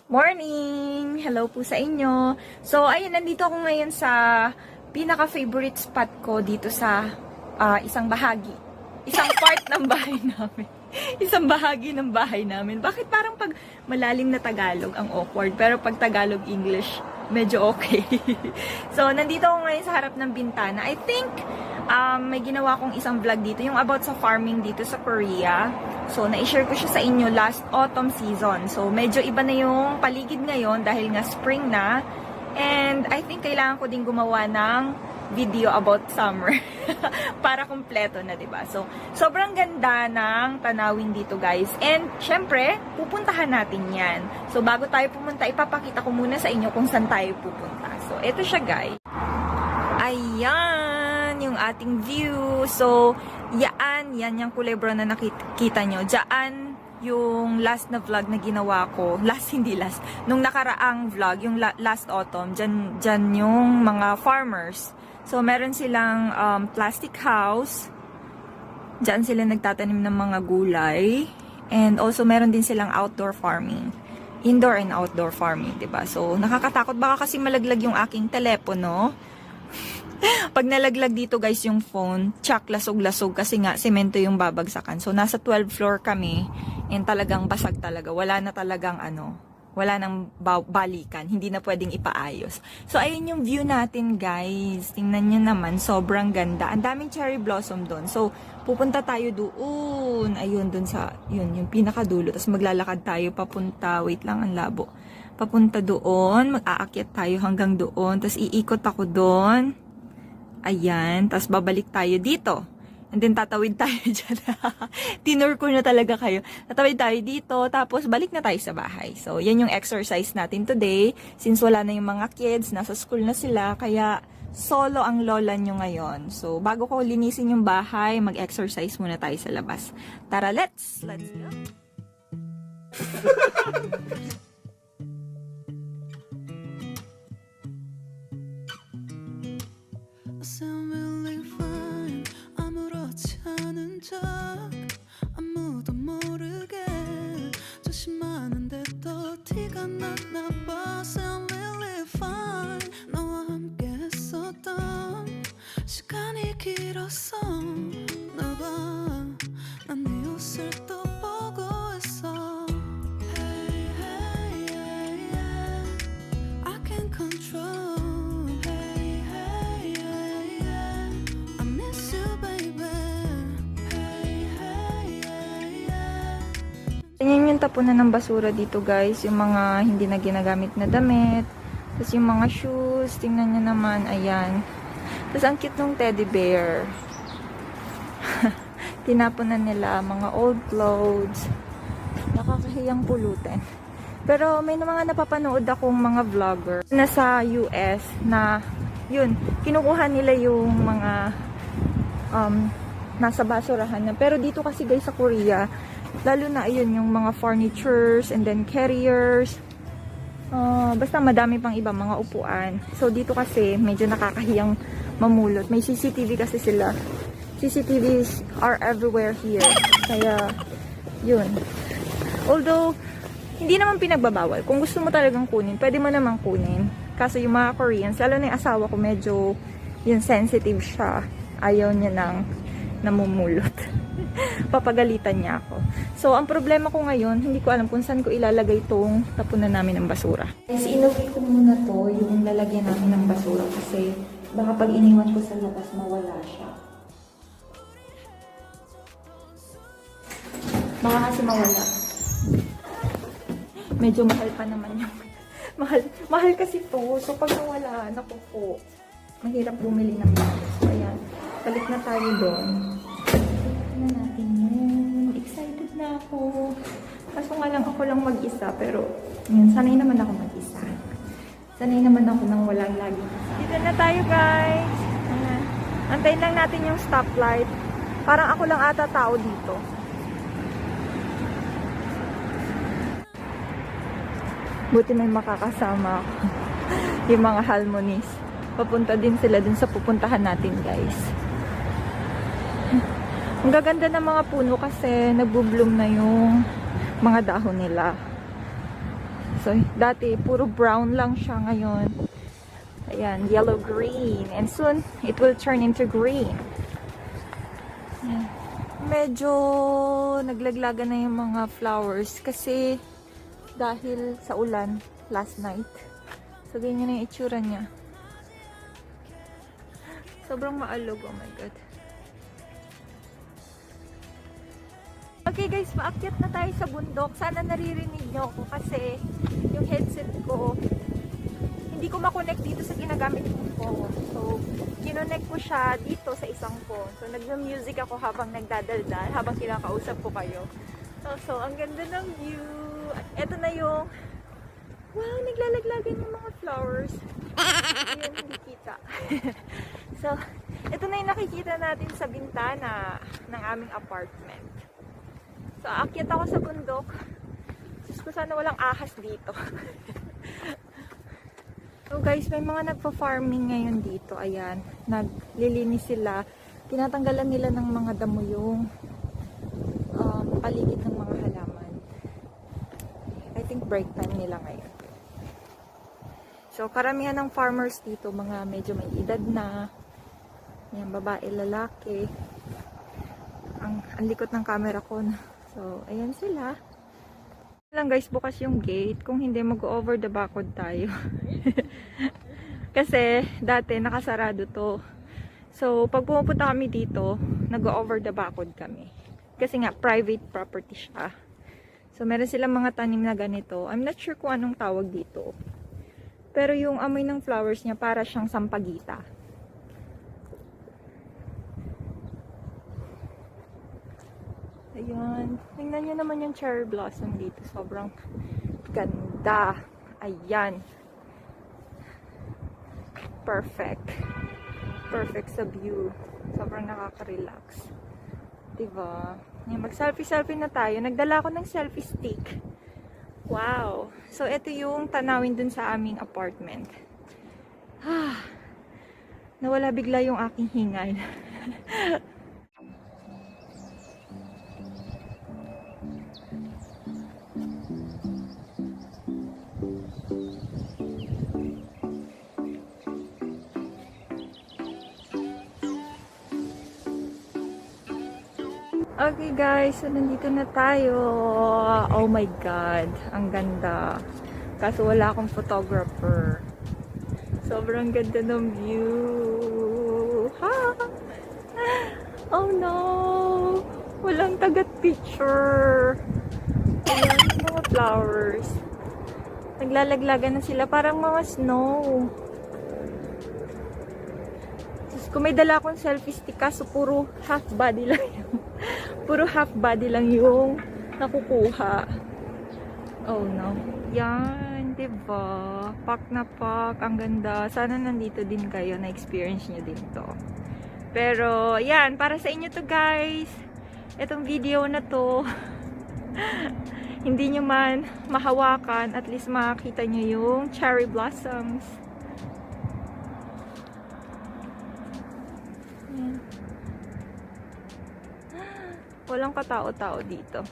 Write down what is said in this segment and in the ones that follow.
Morning! Hello po sa inyo. So, ayun, nandito ako ngayon sa pinaka-favorite spot ko dito sa isang bahagi. Isang part ng bahay namin. Isang bahagi ng bahay namin. Bakit parang pag malalim na Tagalog ang awkward, pero pag Tagalog English, medyo okay. So, nandito ako ngayon sa harap ng bintana. I think, may ginawa kong isang vlog dito, yung about sa farming dito sa Korea. So, na-share ko siya sa inyo last autumn season. So, medyo iba na yung paligid ngayon dahil nga spring na. And I think kailangan ko din gumawa ng video about summer para kumpleto na, 'di ba? So, sobrang ganda ng tanawin dito, guys. And syempre, pupuntahan natin 'yan. So, bago tayo pumunta, ipapakita ko muna sa inyo kung saan tayo pupunta. So, eto siya, guys. Ayan, yung ating view. So, yan yung kulebra na nakikita nyo. Diyan yung last na vlog na ginawa ko. Hindi last. Nung nakaraang vlog, yung last autumn, dyan yung mga farmers. So, meron silang plastic house. Diyan sila nagtatanim ng mga gulay. And also, meron din silang outdoor farming. Indoor and outdoor farming, 'di ba? So, nakakatakot. Baka kasi malaglag yung aking telepono. Pag nalaglag dito, guys, yung phone, tsak, lasog-lasog kasi nga semento yung babagsakan. So, nasa 12th floor kami and talagang basag talaga. Wala na talagang wala nang balikan. Hindi na pwedeng ipaayos. So, ayun yung view natin, guys. Tingnan nyo naman, sobrang ganda. Ang daming cherry blossom doon. So, pupunta tayo doon. Ayun, doon sa, yung pinakadulo. Tapos maglalakad tayo papunta. Wait lang, ang labo. Papunta doon. Mag-aakyat tayo hanggang doon. Tapos iikot ako doon. Ayan. Tapos babalik tayo dito. And then tatawid tayo dyan. Tinur ko na talaga kayo. Tatawid tayo dito. Tapos balik na tayo sa bahay. So, yan yung exercise natin today. Since wala na yung mga kids, nasa school na sila. Kaya solo ang lola nyo ngayon. So, bago ko linisin yung bahay, mag-exercise muna tayo sa labas. Tara, let's go! sound really fine 아무렇지 않은 척 아무도 모르게 조심하는데 또 티가 났나 봐 sound really fine 너와 함께 했었던 시간이 길었어 나봐 난 네 옷을 또 보고 있어 Hey hey yeah yeah I can't control Ganyan yung tapunan ng basura dito, guys. Yung mga hindi na ginagamit na damit. Tapos yung mga shoes. Tingnan nyo naman. Ayan. Tapos ang cute ng teddy bear. Tinapon na nila. Mga old clothes. Nakakahiyang pulutin. Pero may mga napapanood akong mga vlogger na sa US na yun, kinukuha nila yung mga nasa basurahan na. Pero dito kasi, guys, sa Korea, lalo na ayun yung mga furnitures and then carriers. Basta madami pang iba mga upuan. So dito kasi medyo nakakahiyang mamulot. May CCTV kasi sila. CCTVs are everywhere here. Kaya yun. Although hindi naman pinagbabawal. Kung gusto mo talagang kunin, pwede mo namang kunin. Kaso yung mga Koreans, lalo na yung asawa ko, medyo yun sensitive siya. Ayaw niya nang namumulot. Papagalitan niya ako. So, ang problema ko ngayon, hindi ko alam kung saan ko ilalagay itong tapunan namin ng basura. Guys, inuwi ko muna to, yung lalagyan namin ng basura kasi baka pag iniwan ko sa labas, mawala siya. Baka kasi mawala. Medyo mahal pa naman yung mahal kasi to. So, pag nawala, naku po, mahirap bumili ng bago. So, ayan. Balik na tayo doon. Na natin yun. Excited na ako. Kaso nga lang ako lang mag-isa. Pero, yun, sanay naman ako mag-isa. Sanay naman ako nang walang lagi. Dito na tayo, guys. Ayan. Antayin lang natin yung stoplight. Parang ako lang ata tao dito. Buti may makakasama ako. Yung mga Halmonis. Papunta din sila dun sa pupuntahan natin, guys. Ang gaganda ng mga puno kasi nagbo-bloom na yung mga dahon nila. So, dati, puro brown lang siya ngayon. Ayan, yellow-green. And soon, it will turn into green. Ayan. Medyo naglaglaga na yung mga flowers kasi dahil sa ulan last night. So, ganyan na yung itsura niya. Sobrang maalog. Oh my God. Okay guys, paakyat na tayo sa bundok. Sana naririnig nyo ako kasi yung headset ko hindi ko makonect dito sa ginagamit kong phone. So, kinonect ko siya dito sa isang phone. So, nag-music ako habang nagdadaldal, habang kinakausap ko kayo. So, ang ganda ng view. Ito na yung wow, naglalaglagan yung mga flowers. Ayan, hindi kita. So, ito na yung nakikita natin sa bintana ng aming apartment. So, aakyat ako sa bundok. Diyos ko, sana walang ahas dito. So guys, may mga nagpa-farming ngayon dito. Ayan, naglilinis sila. Tinatanggalan nila ng mga damo yung paligid ng mga halaman. I think break time nila ngayon. So, karamihan ng farmers dito, mga medyo may edad na. Ayan, babae, lalaki. Ang likot ng camera ko na. So, ayan sila. Lang guys, bukas yung gate. Kung hindi, mag-over the backward tayo. Kasi, dati, nakasarado to. So, pag pumupunta kami dito, nag-over the backward kami. Kasi nga, private property siya. So, meron silang mga tanim na ganito. I'm not sure kung anong tawag dito. Pero yung amoy ng flowers niya, para siyang sampagita. Ayan. Tingnan nyo naman yung cherry blossom dito. Sobrang ganda. Ayan. Perfect. Perfect sa view. Sobrang nakaka-relax. Diba? Ayan, mag-selfie-selfie na tayo. Nagdala ako ng selfie stick. Wow. So, ito yung tanawin dun sa aming apartment. Nawala bigla yung aking hingal. Okay guys, so nandito na tayo. Oh my God, ang ganda. Kaso wala akong photographer. Sobrang ganda ng view. Ha! Oh no! Walang tagat-picture. Ayan, mga flowers. Naglalaglagan na sila, parang mga snow. Kung may dala akong selfie stick, kaso puro half body lang yung puro half body lang yung nakukuha. Oh no. Yan, diba? Pak na pak. Ang ganda. Sana nandito din kayo, na-experience nyo din to. Pero, yan. Para sa inyo to guys. Itong video na to. Hindi nyo man mahawakan. At least makakita nyo yung cherry blossoms. Yan. Walang katao-tao dito.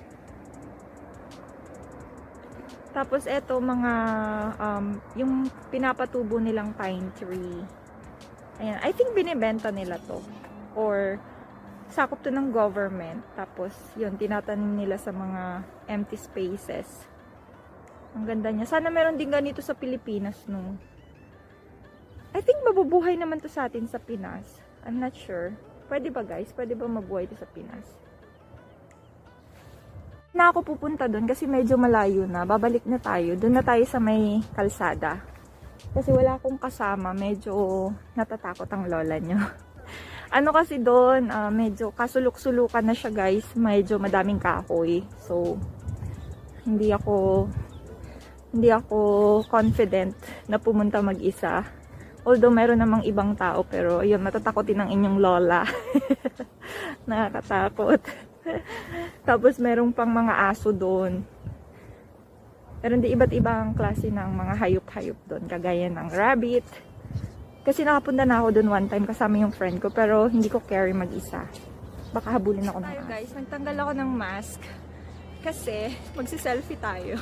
Tapos eto mga yung pinapatubo nilang pine tree. Ayan, I think binibenta nila to or sakop to ng government. Tapos yun, tinatanim nila sa mga empty spaces. Ang ganda niya. Sana meron din ganito sa Pilipinas, no? I think mabubuhay naman to sa atin sa Pinas. I'm not sure. Pwede ba guys? Pwede ba mabuhay to sa Pinas? Na ako pupunta doon kasi medyo malayo na. Babalik na tayo. Doon na tayo sa may kalsada. Kasi wala akong kasama. Medyo natatakot ang lola niya. Ano kasi doon, medyo kasulok-sulukan na siya guys. Medyo madaming kahoy. So, hindi ako confident na pumunta mag-isa. Although meron namang ibang tao. Pero yun, matatakotin ng inyong lola. Nakakatakot. Tapos merong pang mga aso doon. Pero hindi iba't ibang klase ng mga hayop-hayop doon. Kagaya ng rabbit. Kasi nakapunta na ako doon one time kasama yung friend ko. Pero hindi ko carry mag-isa. Baka habulin ako ng aso. Guys, nagtanggal ako ng mask. Kasi magsiselfie tayo.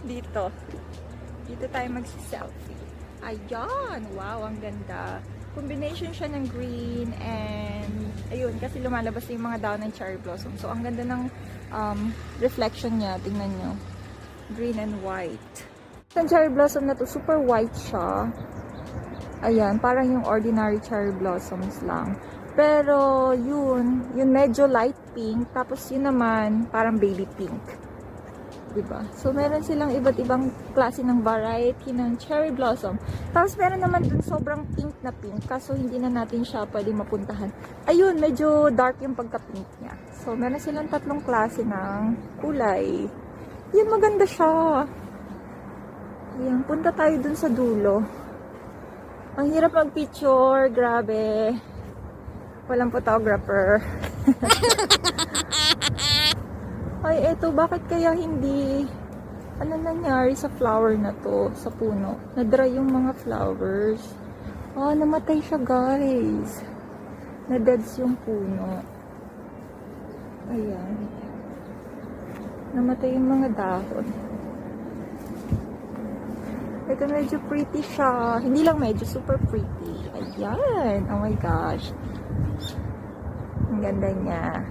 Dito. Dito tayo magsi-selfie. Ayan! Wow, ang ganda. Combination siya ng green and ayun, kasi lumalabas yung mga daon ng cherry blossom. So, ang ganda ng reflection niya. Tingnan nyo. Green and white. Yung cherry blossom na to, super white siya. Ayan, parang yung ordinary cherry blossoms lang. Pero, yun medyo light pink. Tapos, yun naman, parang baby pink. Diba? So, meron silang iba't ibang klase ng variety ng cherry blossom. Tapos, meron naman dun sobrang pink na pink. Kaso, hindi na natin siya pwede mapuntahan. Ayun, medyo dark yung pagka-pink niya. So, meron silang tatlong klase ng kulay. Yun, maganda siya. Ayan, punta tayo dun sa dulo. Ang hirap mag-picture. Grabe. Walang photographer. Ay, eto, bakit kaya hindi, ano nangyari sa flower na to, sa puno? Na-dry yung mga flowers. Ah, namatay siya, guys. Na-deads yung puno. Ayan. Namatay yung mga dahon. Ito, medyo pretty siya. Hindi lang medyo, super pretty. Ayan. Oh my gosh. Ang ganda niya.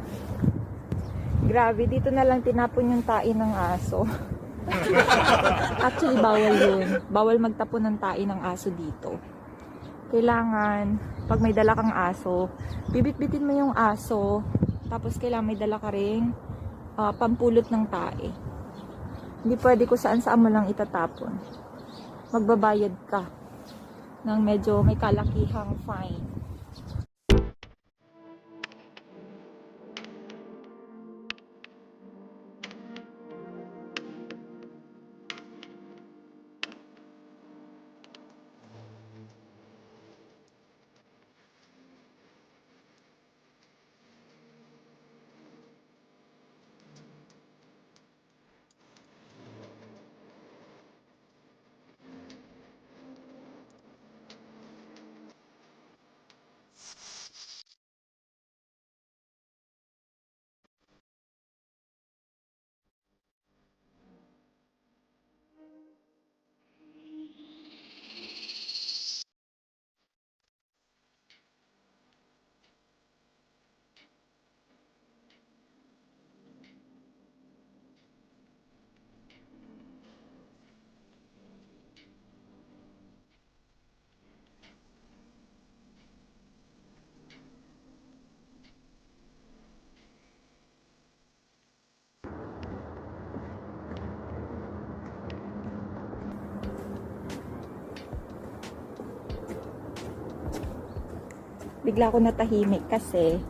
Grabe, dito na lang tinapon yung tae ng aso. Actually, bawal yun. Bawal magtapon ng tae ng aso dito. Kailangan, pag may dala kang aso, bibit-bitin mo yung aso, tapos kailangan may dala ka ring pampulot ng tae. Hindi pwede kung saan-saan mo lang itatapon. Magbabayad ka ng medyo may kalakihang fine. Bigla ako natahimik kasi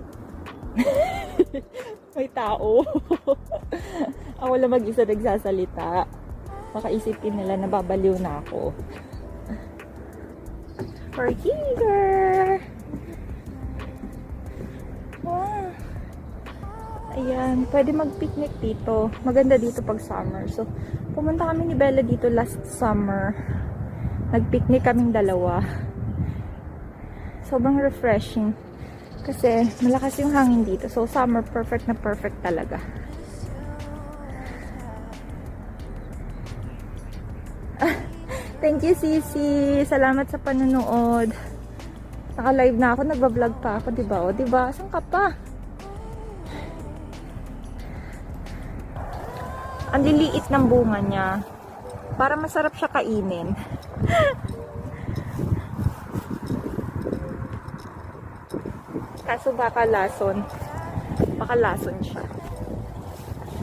may tao. Ako lang mag-isa nagsasalita. Baka isipin nila na babaliw na ako. We're here! Wow. Ayan, pwede mag-picnic dito. Maganda dito pag summer. So, pumunta kami ni Bella dito last summer. Nag-picnic kaming dalawa. Sobrang refreshing. Kasi malakas yung hangin dito. So, summer, perfect na perfect talaga. Thank you, Sisi. Salamat sa panonood. Naka-live na ako. Nagbablog pa ako, diba? O, diba? Saan ka pa? Ang liliit ng bunga niya. Para masarap siya kainin. Kaso baka lason siya.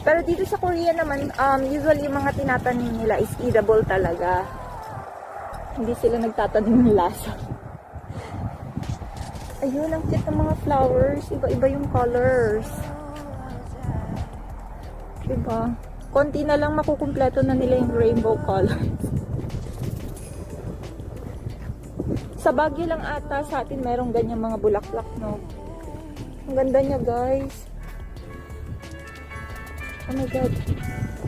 Pero dito sa Korea naman, usually yung mga tinatanim nila is edible talaga. Hindi sila nagtatanim ng lasa. Ayun, ang cute ng mga flowers. Iba-iba yung colors. Diba? Konti na lang makukumpleto na nila yung rainbow colors. Sa Baguio lang ata sa atin merong ganyan mga bulaklak, no? Ang ganda niya, guys. Oh my God.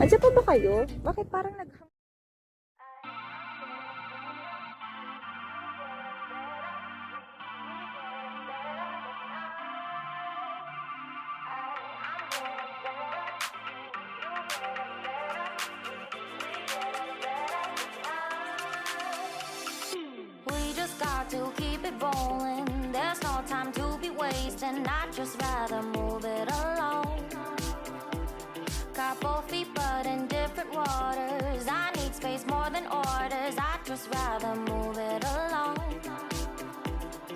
Andiyan pa ba kayo? Bakit parang naghang... start to keep it rolling. There's no time to be wasting. I'd just rather move it alone. Got both feet but in different waters. I need space more than orders. I'd just rather move it alone.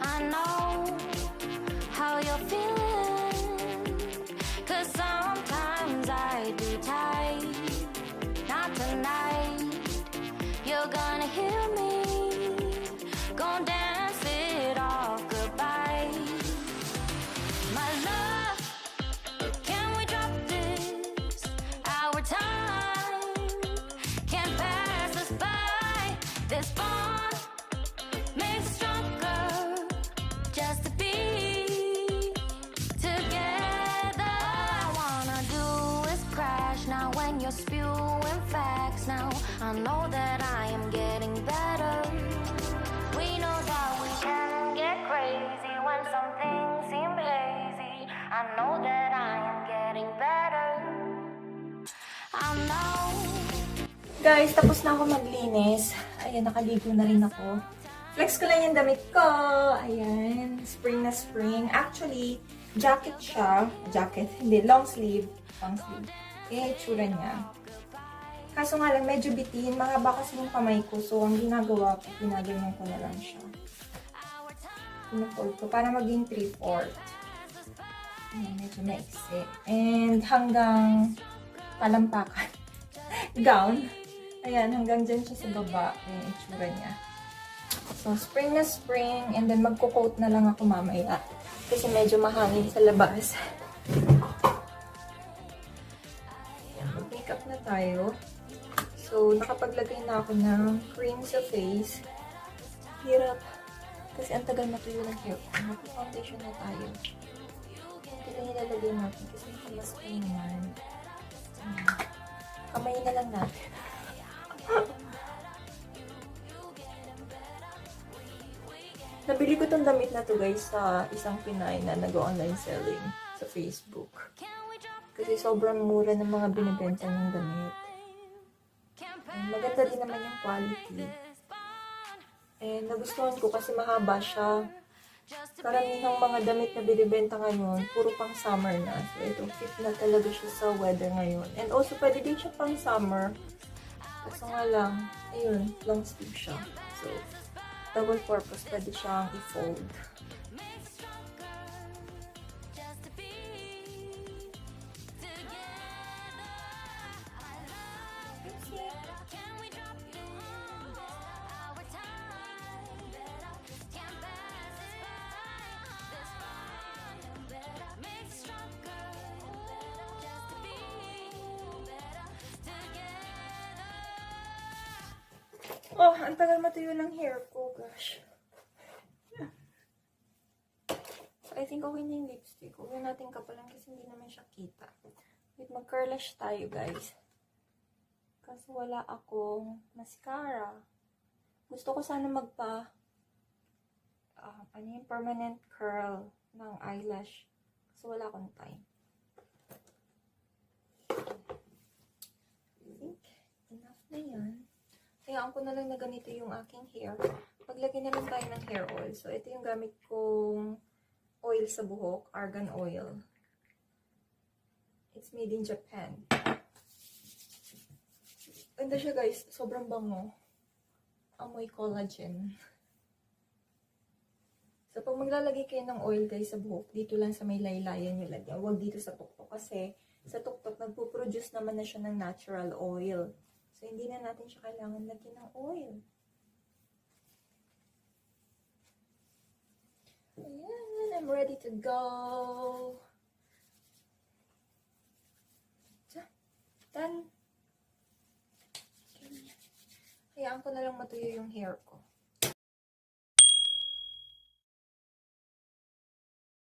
I know how you're feeling, 'cause sometimes I do tight. Not tonight. You're gonna hear me. Gonna dance it off goodbye. My love, can we drop this? Our time can't pass us by. This bond makes us stronger just to be together. All I wanna do is crash now when you're spewing facts. Now I know that I am getting better. We know that we can get crazy when some things seem hazy. I know that I am getting better. I know. Guys, tapos na ako maglinis. Ayan, nakaligo na rin ako. Flex ko lang yung damit ko. Ayan, spring na spring. Actually, jacket siya. Jacket, hindi, long sleeve. Long sleeve. Ayan, itsura niya. Kaso nga lang, medyo bitin. Mahaba kasi yung kamay ko. So, ang ginagawa ko, ginagawa ko na lang siya. Pinufold ko para maging 3/4. Medyo maiksi. And hanggang talampakan. Gown. Ayan, hanggang dyan siya sa baba. Ayan, itsura niya. So, spring na spring. And then, magko-coat na lang ako mamaya. Kasi medyo mahangin sa labas. Ayan, mag-makeup na tayo. So, nakapaglagay na ako ng cream sa face. Hirap. Kasi ang tagal matuyo ng hair ko. Mag-foundation na tayo. Ito lang ilalagay natin kasi nakamas ko naman. Kamay na lang natin. Nabili ko tong damit na to guys sa isang Pinay na nag-online selling sa Facebook. Kasi sobrang mura ng mga binibenta ng damit. Maganda din naman yung quality. And nagustuhan ko kasi mahaba siya. Karamihang mga damit na binibenta ngayon, puro pang summer na. So ito, fit na talaga siya sa weather ngayon. And also, pwede din siya pang summer. Kaso nga lang, ayun, long sleeve siya. So, double purpose, pwede siyang i-fold. Oh, ang tagal matuyo ng hair ko, gosh. So, I think okay na yung lipstick. Huwag natin kapalan kasi hindi naman siya kita. Wait, mag-curlish tayo, guys. Kasi wala akong mascara. Gusto ko sana permanent curl ng eyelash. Kasi wala akong time. I think, enough na yan. Hayaan ko na lang na ganito yung aking hair. Maglagay na lang tayo ng hair oil. So, ito yung gamit kong oil sa buhok. Argan oil. It's made in Japan. Ganda siya guys. Sobrang bango. Amoy collagen. So, pag maglalagay kayo ng oil guys sa buhok, dito lang sa may laylayan nyo lagyan. Huwag dito sa tuktok. Kasi sa tuktok, nagpo-produce naman na siya ng natural oil. So, hindi na natin siya kailangan lagyan ng oil. Ayan, I'm ready to go. Done. Hayaan ko na lang matuyo yung hair ko.